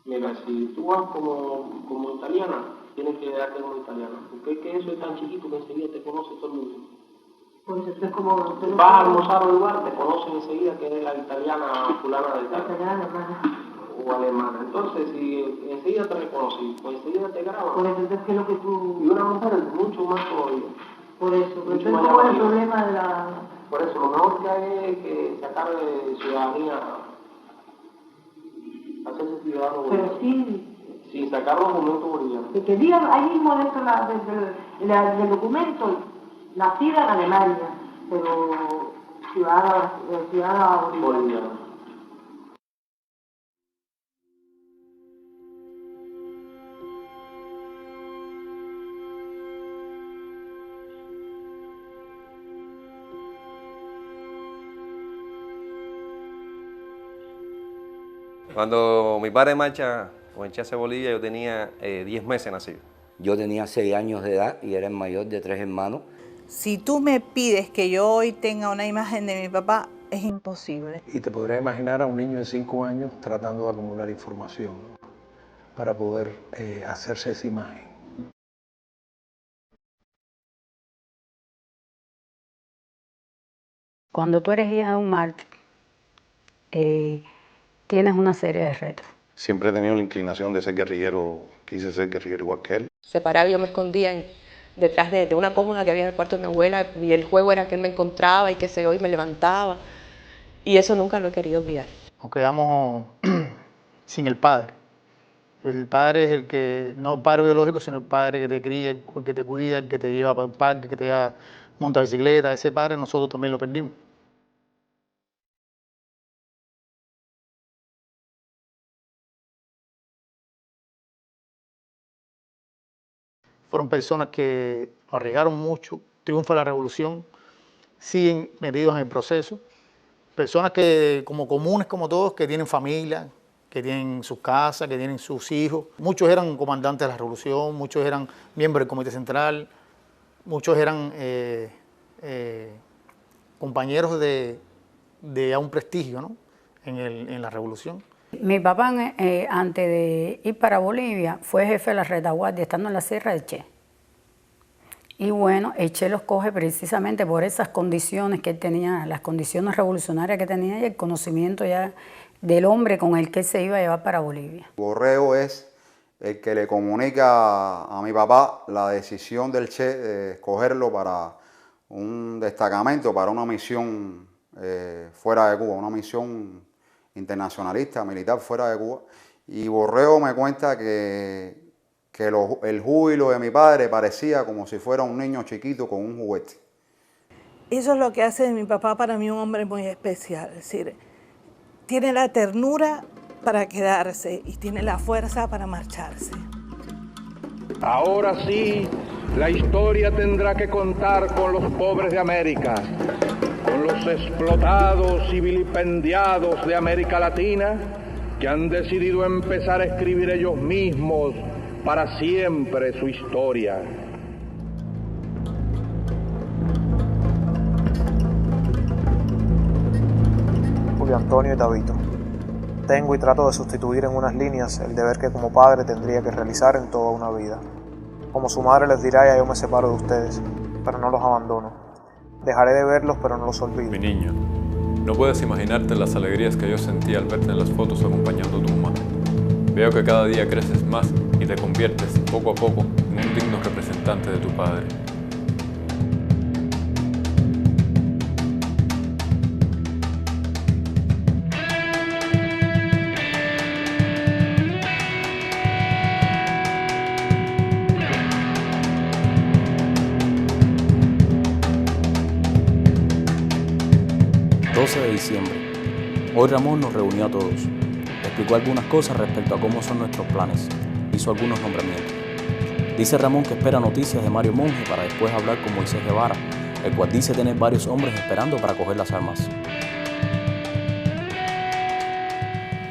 Mira, si tú vas como italiana, tienes que darte como italiana, porque es que eso es tan chiquito que enseguida te conoce todo el mundo. Pues esto es como... Vas a almorzar a un lugar, te conocen enseguida que es la italiana fulana de tal. Italiana, alemana. O alemana. Entonces, si enseguida te reconocí, pues enseguida te graban. Por eso es que lo que tú... Y una mujer es mucho más todavía. Por eso, pero mucho es más como el llamativo. problema de la... Por eso, lo mejor que hay es que sacar de ciudadanía, hacerse ciudadano Pero boliviano. sí... Sin sacar documentos bolivianos. Que digan ahí mismo dentro del documento, nacida en Alemania, pero ciudadana boliviana. Cuando mi padre marcha o echase Bolivia, yo tenía 10 meses nacido. Yo tenía 6 años de edad y era el mayor de 3 hermanos. Si tú me pides que yo hoy tenga una imagen de mi papá, es imposible. Y te podrás imaginar a un niño de 5 años tratando de acumular información, ¿no?, para poder hacerse esa imagen. Cuando tú eres hija de un mártir, tienes una serie de retos. Siempre he tenido la inclinación de ser guerrillero, quise ser guerrillero igual que él. Se paraba y yo me escondía detrás de una cómoda que había en el cuarto de mi abuela y el juego era que él me encontraba y que se hoy me levantaba. Y eso nunca lo he querido olvidar. Nos quedamos sin el padre. El padre es el que, no el padre biológico, sino el padre que te cría, el que te cuida, el que te lleva para el parque, que te lleva, monta bicicleta. Ese padre nosotros también lo perdimos. Fueron personas que nos arriesgaron mucho, triunfa la revolución, siguen metidos en el proceso. Personas que, como comunes como todos, que tienen familia, que tienen sus casas, que tienen sus hijos. Muchos eran comandantes de la revolución, muchos eran miembros del comité central, muchos eran compañeros de un prestigio, ¿no?, en la revolución. Mi papá, antes de ir para Bolivia, fue jefe de la retaguardia, estando en la Sierra de Che. Y bueno, el Che los coge precisamente por esas condiciones que él tenía, las condiciones revolucionarias que tenía y el conocimiento ya del hombre con el que él se iba a llevar para Bolivia. Borrego es el que le comunica a mi papá la decisión del Che de escogerlo para un destacamento, para una misión fuera de Cuba, una misión internacionalista, militar fuera de Cuba. Y Borrego me cuenta que el júbilo de mi padre parecía como si fuera un niño chiquito con un juguete. Eso es lo que hace de mi papá para mí un hombre muy especial. Es decir, tiene la ternura para quedarse y tiene la fuerza para marcharse. Ahora sí, la historia tendrá que contar con los pobres de América, con los explotados y vilipendiados de América Latina, que han decidido empezar a escribir ellos mismos para siempre su historia. Julio Antonio y Tabito. Tengo y trato de sustituir en unas líneas el deber que como padre tendría que realizar en toda una vida. Como su madre les dirá, ya yo me separo de ustedes, pero no los abandono. Dejaré de verlos, pero no los olvido. Mi niño, no puedes imaginarte las alegrías que yo sentí al verte en las fotos acompañando a tu mamá. Veo que cada día creces más y te conviertes, poco a poco, en un digno representante de tu padre. ...12 de diciembre. Hoy Ramón nos reunió a todos. Explicó algunas cosas respecto a cómo son nuestros planes. Hizo algunos nombramientos. Dice Ramón que espera noticias de Mario Monge para después hablar con Moisés Guevara, el cual dice tener varios hombres esperando para coger las armas.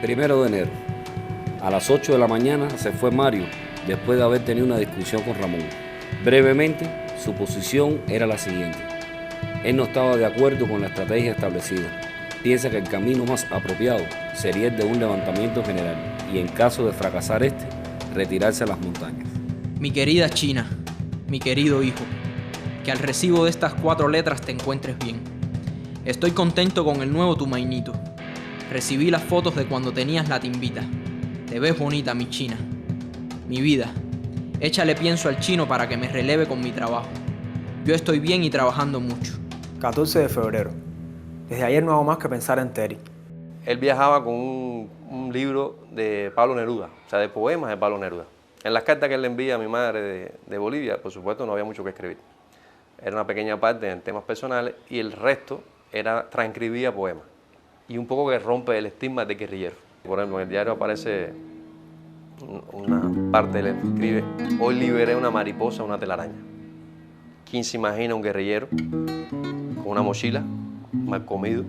1 de enero, a las 8 de la mañana se fue Mario, después de haber tenido una discusión con Ramón. Brevemente, su posición era la siguiente. Él no estaba de acuerdo con la estrategia establecida. piensa que el camino más apropiado sería el de un levantamiento general y en caso de fracasar este, retirarse a las montañas. Mi querida China, mi querido hijo, que al recibo de estas 4 letras te encuentres bien. Estoy contento con el nuevo tumainito. Recibí las fotos de cuando tenías la timbita. Te ves bonita, mi China. Mi vida, échale pienso al chino para que me releve con mi trabajo. Yo estoy bien y trabajando mucho. 14 de febrero. Desde ayer no hago más que pensar en Terry. Él viajaba con un libro de Pablo Neruda, o sea, de poemas de Pablo Neruda. En las cartas que él le envía a mi madre de Bolivia, por supuesto, no había mucho que escribir. Era una pequeña parte en temas personales y el resto transcribía poemas. Y un poco que rompe el estigma de guerrillero. Por ejemplo, en el diario aparece una parte, él escribe: hoy liberé una mariposa, una telaraña. ¿Quién se imagina un guerrillero con una mochila, mal comido,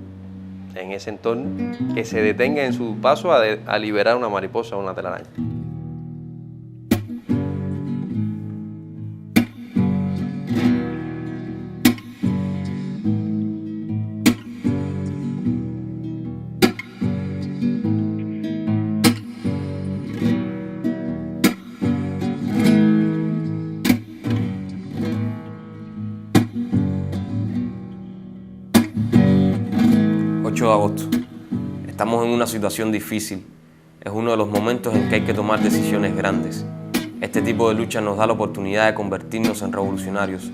en ese entorno, que se detenga en su paso a liberar una mariposa o una telaraña? De agosto. Estamos en una situación difícil. Es uno de los momentos en que hay que tomar decisiones grandes. Este tipo de lucha nos da la oportunidad de convertirnos en revolucionarios,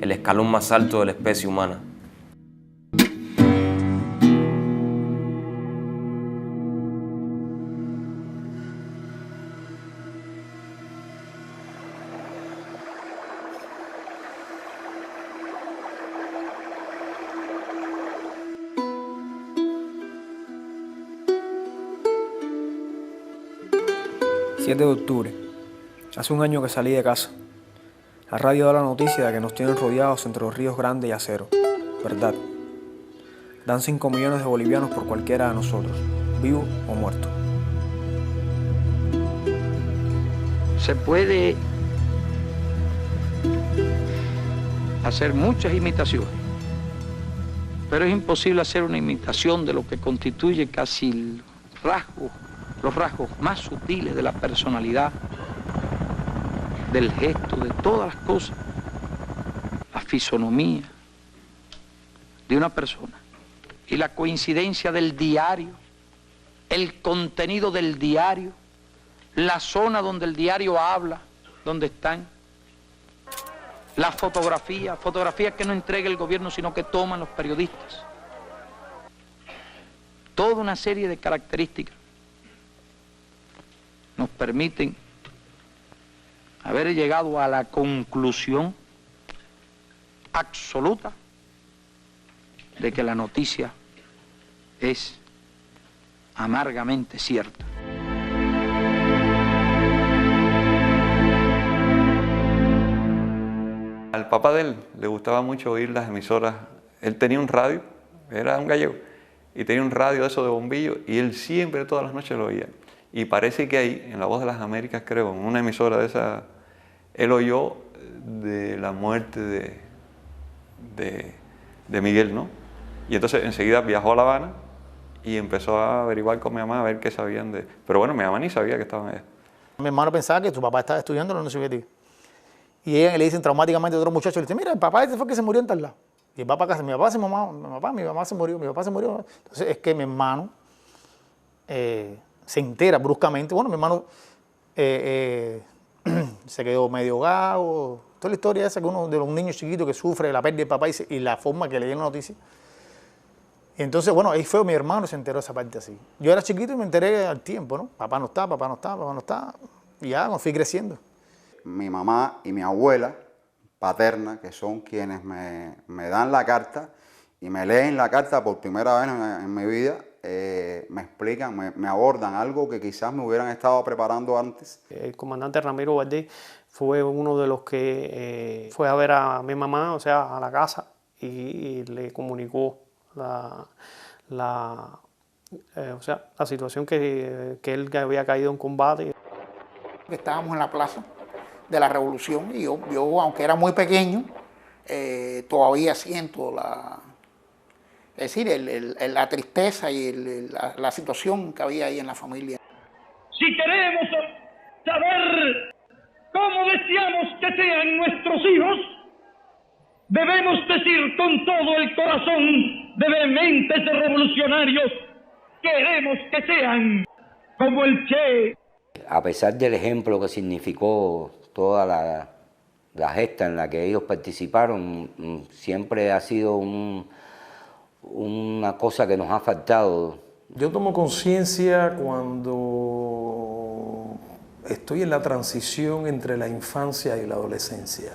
el escalón más alto de la especie humana. ...7 de octubre. Hace un año que salí de casa. La radio da la noticia de que nos tienen rodeados entre los ríos Grande y Acero. Verdad. Dan 5 millones de bolivianos por cualquiera de nosotros, vivo o muerto. Se puede hacer muchas imitaciones, pero es imposible hacer una imitación de lo que constituye casi los rasgos más sutiles de la personalidad, del gesto, de todas las cosas, la fisonomía de una persona. Y la coincidencia del diario, el contenido del diario, la zona donde el diario habla, donde están, la fotografía que no entrega el gobierno, sino que toman los periodistas. Toda una serie de características nos permiten haber llegado a la conclusión absoluta de que la noticia es amargamente cierta. Al papá de él le gustaba mucho oír las emisoras. Él tenía un radio, era un gallego, y tenía un radio de eso de bombillo, y él siempre, todas las noches lo oía. Y parece que ahí, en La Voz de las Américas, creo, en una emisora de esa, él oyó de la muerte de Miguel, ¿no? Y entonces enseguida viajó a La Habana y empezó a averiguar con mi mamá a ver qué sabían de... Pero bueno, mi mamá ni sabía que estaban allá. Mi hermano pensaba que su papá estaba estudiando en la Unión Soviética. Y ella le dicen traumáticamente a otro muchacho, le dice: mira, el papá este fue el que se murió en tal lado. Y el papá, mi papá se murió. Entonces es que mi hermano se entera bruscamente. Bueno, mi hermano se quedó medio gago. Toda la historia esa que uno de los niños chiquitos que sufre la pérdida del papá y la forma que le dieron la noticia. Y entonces, bueno, ahí fue mi hermano, se enteró esa parte así. Yo era chiquito y me enteré al tiempo, ¿no? Papá no está. Y ya me fui creciendo. Mi mamá y mi abuela paterna, que son quienes me dan la carta y me leen la carta por primera vez en mi vida, me explican, me abordan algo que quizás me hubieran estado preparando antes. El comandante Ramiro Valdés fue uno de los que fue a ver a mi mamá, o sea, a la casa, y le comunicó la situación que él había caído en combate. Estábamos en la plaza de la Revolución y yo aunque era muy pequeño, todavía siento Es decir, la tristeza y la situación que había ahí en la familia. Si queremos saber cómo deseamos que sean nuestros hijos, debemos decir con todo el corazón de vehementes revolucionarios, queremos que sean como el Che. A pesar del ejemplo que significó toda la gesta en la que ellos participaron, siempre ha sido una cosa que nos ha faltado. Yo tomo conciencia cuando estoy en la transición entre la infancia y la adolescencia,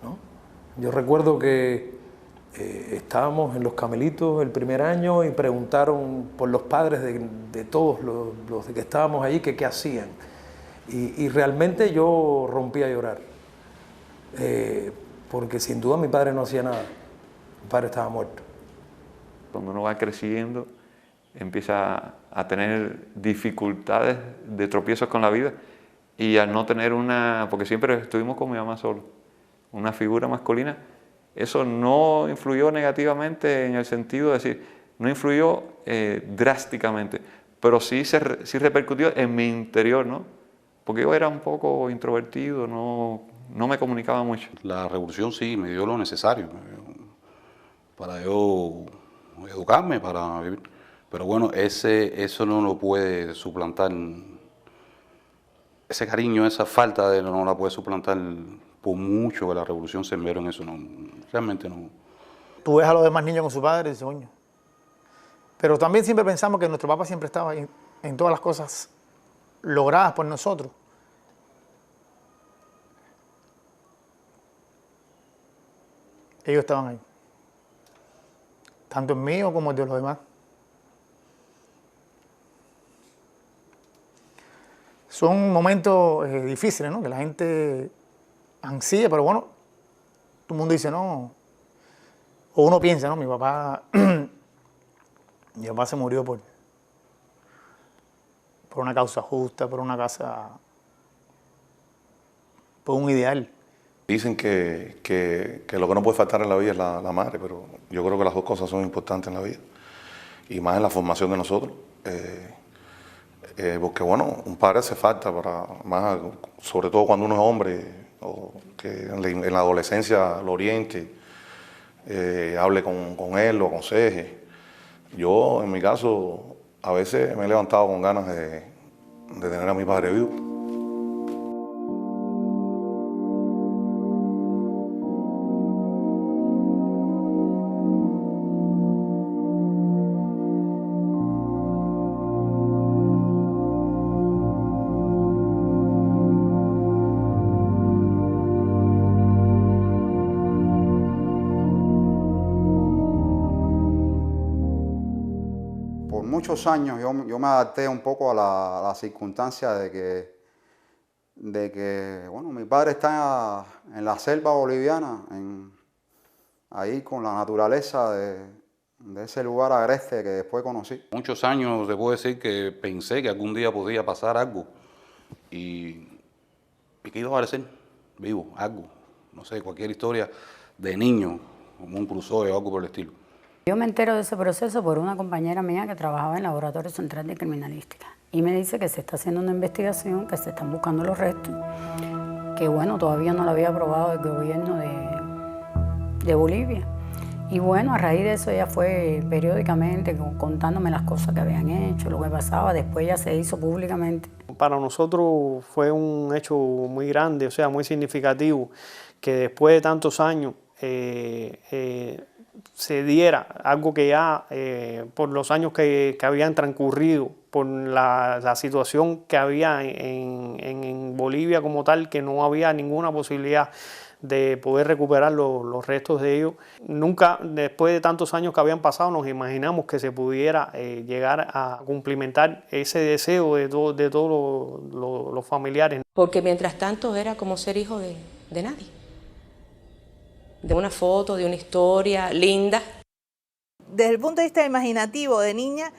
¿no? Yo recuerdo que estábamos en Los Camelitos el primer año y preguntaron por los padres de todos los que estábamos allí que qué hacían. Y realmente yo rompí a llorar, porque sin duda mi padre no hacía nada, mi padre estaba muerto. Cuando uno va creciendo, empieza a tener dificultades de tropiezos con la vida y al no tener porque siempre estuvimos con mi mamá solo, una figura masculina, eso no influyó negativamente en el sentido de decir, no influyó drásticamente, pero sí repercutió en mi interior, ¿no? Porque yo era un poco introvertido, no me comunicaba mucho. La revolución sí me dio lo necesario para yo educarme, para vivir. Pero bueno, eso no lo puede suplantar, ese cariño, esa falta de no la puede suplantar por mucho que la revolución se envió en eso, no, realmente no. Tú ves a los demás niños con su padre y dices, coño. Pero también siempre pensamos que nuestro papá siempre estaba ahí, en todas las cosas logradas por nosotros. Ellos estaban ahí, tanto el mío como el de los demás. Son momentos difíciles, ¿no? Que la gente ansía, pero bueno, todo el mundo dice no. O uno piensa, ¿no? Mi papá se murió por una causa justa, por un ideal. Dicen que lo que no puede faltar en la vida es la madre, pero yo creo que las dos cosas son importantes en la vida, y más en la formación de nosotros. Porque bueno, un padre hace falta sobre todo cuando uno es hombre, o que en la adolescencia lo oriente, hable con él, lo aconseje. Yo, en mi caso, a veces me he levantado con ganas de tener a mi padre vivo. Muchos años yo me adapté un poco a la circunstancia de que bueno, mi padre está en la selva boliviana, ahí con la naturaleza de ese lugar agreste que después conocí. Muchos años te puedo decir que pensé que algún día podía pasar algo y que iba a aparecer vivo, algo, no sé, cualquier historia de niño, como un crusoe o algo por el estilo. Yo me entero de ese proceso por una compañera mía que trabajaba en el Laboratorio Central de Criminalística y me dice que se está haciendo una investigación, que se están buscando los restos, que bueno, todavía no lo había aprobado el gobierno de Bolivia. Y bueno, a raíz de eso ella fue periódicamente contándome las cosas que habían hecho, lo que pasaba, después ya se hizo públicamente. Para nosotros fue un hecho muy grande, o sea, muy significativo, que después de tantos años se diera algo que ya por los años que habían transcurrido, por la situación que había en Bolivia como tal, que no había ninguna posibilidad de poder recuperar los restos de ellos. Nunca, después de tantos años que habían pasado, nos imaginamos que se pudiera llegar a cumplimentar ese deseo de todos los familiares. Porque mientras tanto era como ser hijo de nadie. De una foto, de una historia linda. Desde el punto de vista imaginativo de niña,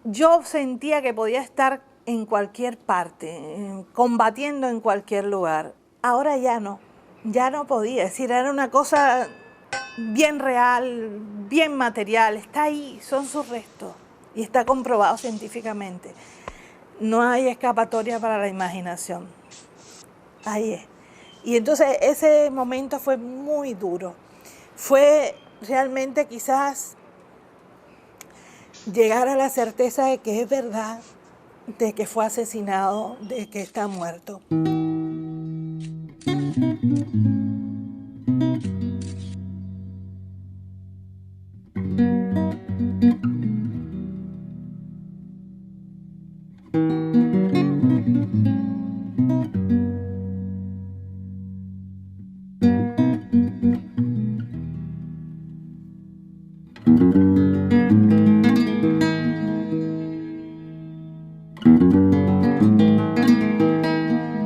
yo sentía que podía estar en cualquier parte, combatiendo en cualquier lugar. Ahora ya no podía, es decir, era una cosa bien real, bien material, está ahí, son sus restos y está comprobado científicamente. No hay escapatoria para la imaginación. Ahí es. Y entonces ese momento fue muy duro. Fue realmente quizás llegar a la certeza de que es verdad, de que fue asesinado, de que está muerto.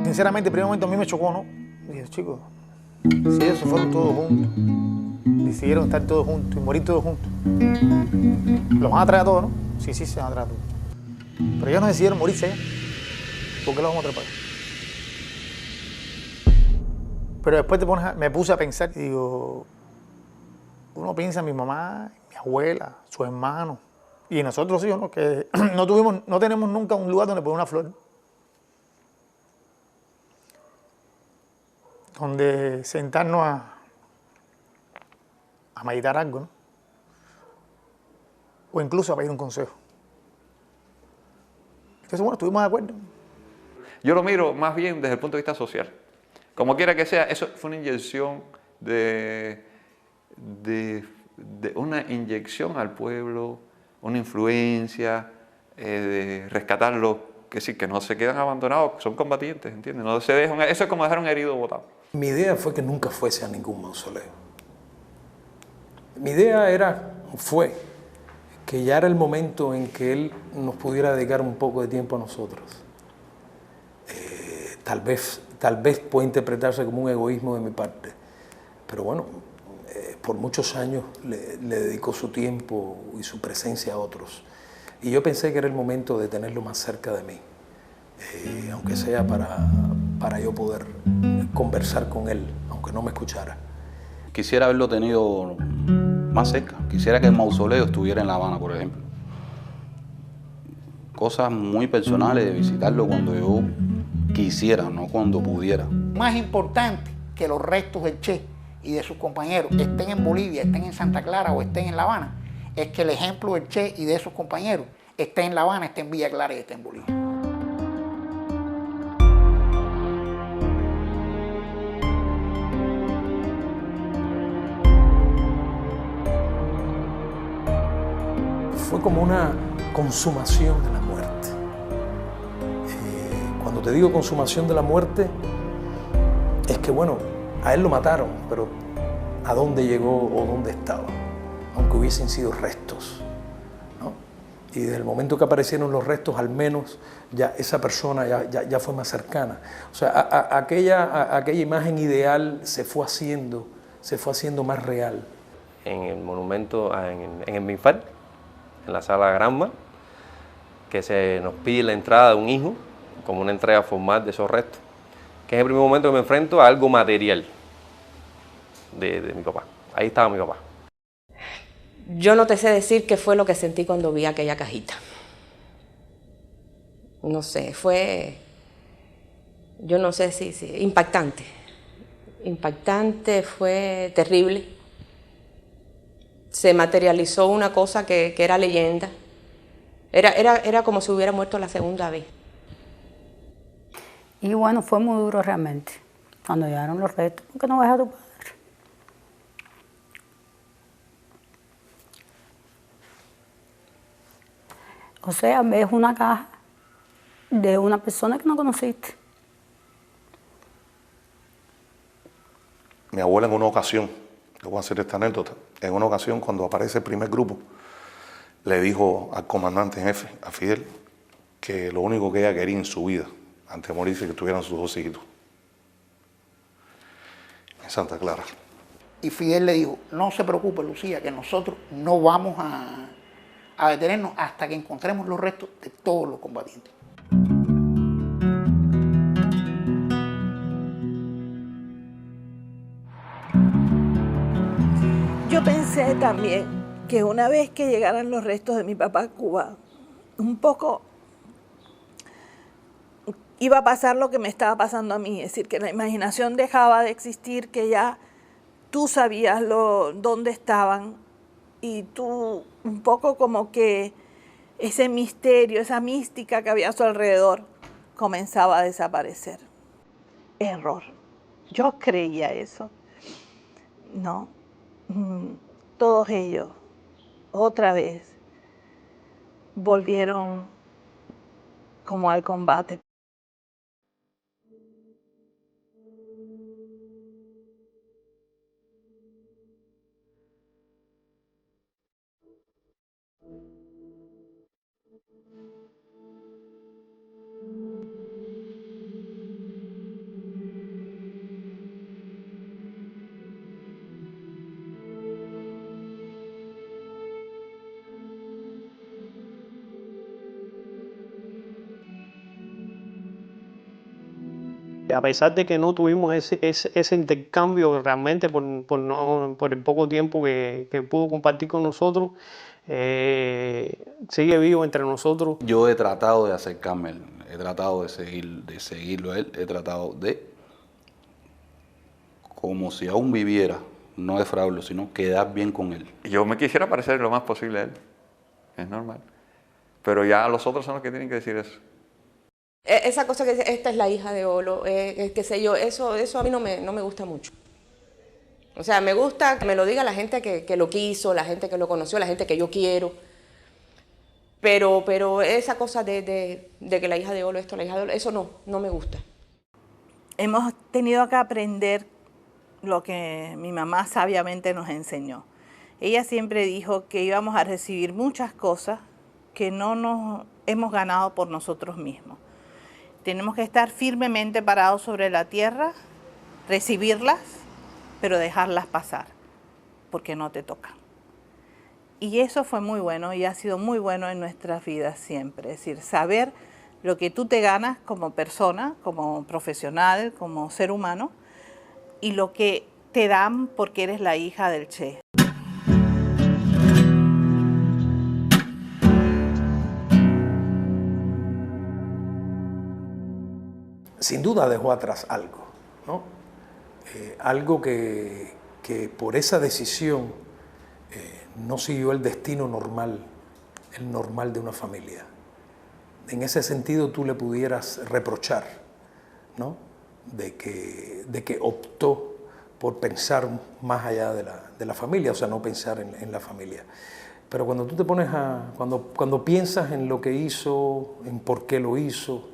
Sinceramente, el primer momento a mí me chocó, ¿no? Dije, chicos, si ellos se fueron todos juntos, decidieron estar todos juntos y morir todos juntos, los van a traer a todos, ¿no? Sí, se van a traer a todos. Pero ellos no decidieron morirse allá. ¿Por qué los vamos a atrapar? Pero después me puse a pensar y digo, uno piensa en mi mamá, mi abuela, sus hermanos, y nosotros hijos, ¿no? Que no tenemos nunca un lugar donde poner una flor, donde sentarnos a meditar algo, ¿no? O incluso a pedir un consejo. Entonces, bueno, estuvimos de acuerdo. Yo lo miro más bien desde el punto de vista social. Como quiera que sea, eso fue una inyección de una inyección al pueblo, una influencia, de rescatarlos, que sí, que no se quedan abandonados, son combatientes, ¿entiendes? No se dejan, eso es como dejar un herido botado. Mi idea fue que nunca fuese a ningún mausoleo. Mi idea fue que ya era el momento en que él nos pudiera dedicar un poco de tiempo a nosotros. Tal vez puede interpretarse como un egoísmo de mi parte, pero bueno, por muchos años le dedicó su tiempo y su presencia a otros. Y yo pensé que era el momento de tenerlo más cerca de mí, aunque sea para yo poder conversar con él, aunque no me escuchara. Quisiera haberlo tenido más cerca. Quisiera que el mausoleo estuviera en La Habana, por ejemplo. Cosas muy personales de visitarlo cuando yo quisiera, no cuando pudiera. Más importante que los restos del Che y de sus compañeros estén en Bolivia, estén en Santa Clara o estén en La Habana, es que el ejemplo del Che y de sus compañeros esté en La Habana, esté en Villa Clara y esté en Bolivia. Fue como una consumación de la muerte. Cuando te digo consumación de la muerte, es que bueno, a él lo mataron, pero ¿a dónde llegó o dónde estaba? Aunque hubiesen sido restos, ¿no? Y desde el momento que aparecieron los restos, al menos ya esa persona ya fue más cercana. O sea, aquella imagen ideal se fue haciendo más real. En el monumento, en el MINFAR, en la sala Granma, que se nos pide la entrada de un hijo, como una entrega formal de esos restos, que es el primer momento que me enfrento a algo material de mi papá. Ahí estaba mi papá. Yo no te sé decir qué fue lo que sentí cuando vi aquella cajita. No sé, yo no sé si impactante. Impactante, fue terrible. Se materializó una cosa que era leyenda. Era como si hubiera muerto la segunda vez. Y bueno, fue muy duro realmente. Cuando llegaron los restos, ¿por qué no ves a tu padre? O sea, ves una caja de una persona que no conociste. Mi abuela en una ocasión, le voy a hacer esta anécdota, en una ocasión cuando aparece el primer grupo, le dijo al comandante en jefe, a Fidel, que lo único que ella quería en su vida, antes de morirse, que tuvieran sus dos hijitos. En Santa Clara. Y Fidel le dijo, no se preocupe, Lucía, que nosotros no vamos a detenernos hasta que encontremos los restos de todos los combatientes. pensé también que una vez que llegaran los restos de mi papá a Cuba, un poco iba a pasar lo que me estaba pasando a mí, es decir, que la imaginación dejaba de existir, que ya tú sabías dónde estaban y tú un poco como que ese misterio, esa mística que había a su alrededor comenzaba a desaparecer. Error. Yo creía eso. No. Todos ellos, otra vez, volvieron como al combate. A pesar de que no tuvimos ese intercambio realmente por el poco tiempo que pudo compartir con nosotros, sigue vivo entre nosotros. Yo he tratado de acercarme a él, he tratado de seguirlo a él, he tratado de, como si aún viviera, no defraudarlo, sino quedar bien con él. Yo me quisiera parecer lo más posible a él, es normal. Pero ya los otros son los que tienen que decir eso. Esa cosa que dice, esta es la hija de Olo, qué sé yo, eso a mí no me gusta mucho. O sea, me gusta que me lo diga la gente que lo quiso, la gente que lo conoció, la gente que yo quiero. Pero esa cosa de que la hija de Olo esto, la hija de Olo, eso no me gusta. Hemos tenido que aprender lo que mi mamá sabiamente nos enseñó. Ella siempre dijo que íbamos a recibir muchas cosas que no nos hemos ganado por nosotros mismos. Tenemos que estar firmemente parados sobre la tierra, recibirlas, pero dejarlas pasar, porque no te tocan. Y eso fue muy bueno y ha sido muy bueno en nuestras vidas siempre. Es decir, saber lo que tú te ganas como persona, como profesional, como ser humano, y lo que te dan porque eres la hija del Che. Sin duda dejó atrás algo, ¿no? Algo que por esa decisión no siguió el destino normal, el normal de una familia. En ese sentido tú le pudieras reprochar, ¿no? de que optó por pensar más allá de la familia, o sea, no pensar en la familia. Pero cuando tú te pones cuando piensas en lo que hizo, en por qué lo hizo,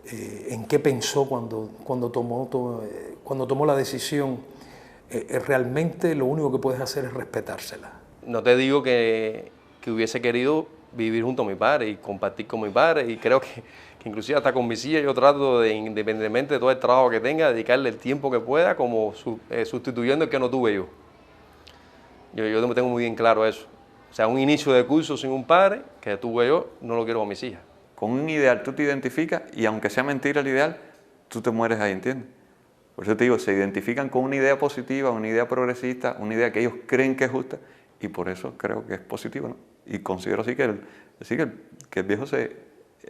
en qué pensó cuando tomó la decisión, realmente lo único que puedes hacer es respetársela. No te digo que hubiese querido vivir junto a mi padre y compartir con mi padre, y creo que inclusive hasta con mis hijas yo trato de, independientemente de todo el trabajo que tenga, dedicarle el tiempo que pueda, como sustituyendo el que no tuve yo. Yo tengo muy bien claro eso. O sea, un inicio de curso sin un padre que tuve yo, no lo quiero con mis hijas. Con un ideal tú te identificas y aunque sea mentira el ideal, tú te mueres ahí, ¿entiendes? Por eso te digo, se identifican con una idea positiva, una idea progresista, una idea que ellos creen que es justa, y por eso creo que es positivo, ¿no? Y considero así que el viejo se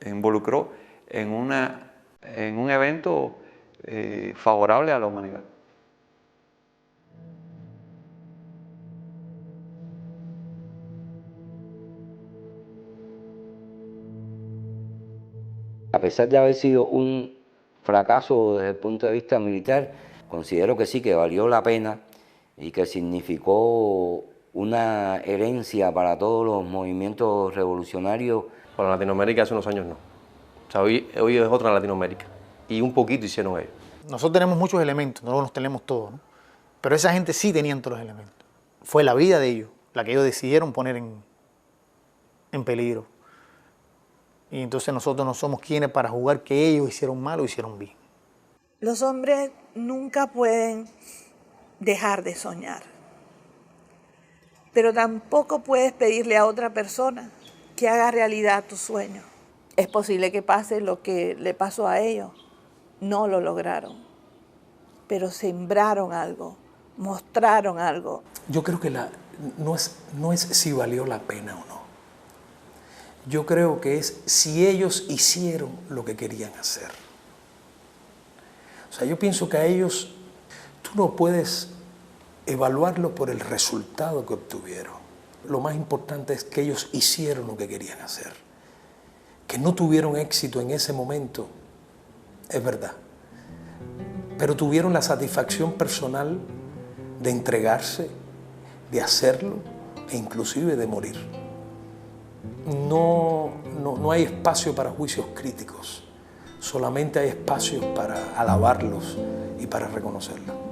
involucró en un evento favorable a la humanidad. A pesar de haber sido un fracaso desde el punto de vista militar, considero que sí, que valió la pena y que significó una herencia para todos los movimientos revolucionarios. Para Latinoamérica hace unos años no. O sea, hoy es otra Latinoamérica. Y un poquito hicieron ellos. Nosotros tenemos muchos elementos, no los tenemos todos, ¿no? Pero esa gente sí tenían todos los elementos. Fue la vida de ellos la que ellos decidieron poner en peligro. Y entonces nosotros no somos quienes para jugar que ellos hicieron mal o hicieron bien. Los hombres nunca pueden dejar de soñar, pero tampoco puedes pedirle a otra persona que haga realidad tu sueño. Es posible que pase lo que le pasó a ellos. No lo lograron, pero sembraron algo mostraron algo. Yo creo que no es si valió la pena o no. Yo creo que es si ellos hicieron lo que querían hacer. O sea, yo pienso que a ellos tú no puedes evaluarlo por el resultado que obtuvieron. Lo más importante es que ellos hicieron lo que querían hacer. Que no tuvieron éxito en ese momento, es verdad. Pero tuvieron la satisfacción personal de entregarse, de hacerlo e inclusive de morir. No hay espacio para juicios críticos, solamente hay espacio para alabarlos y para reconocerlos.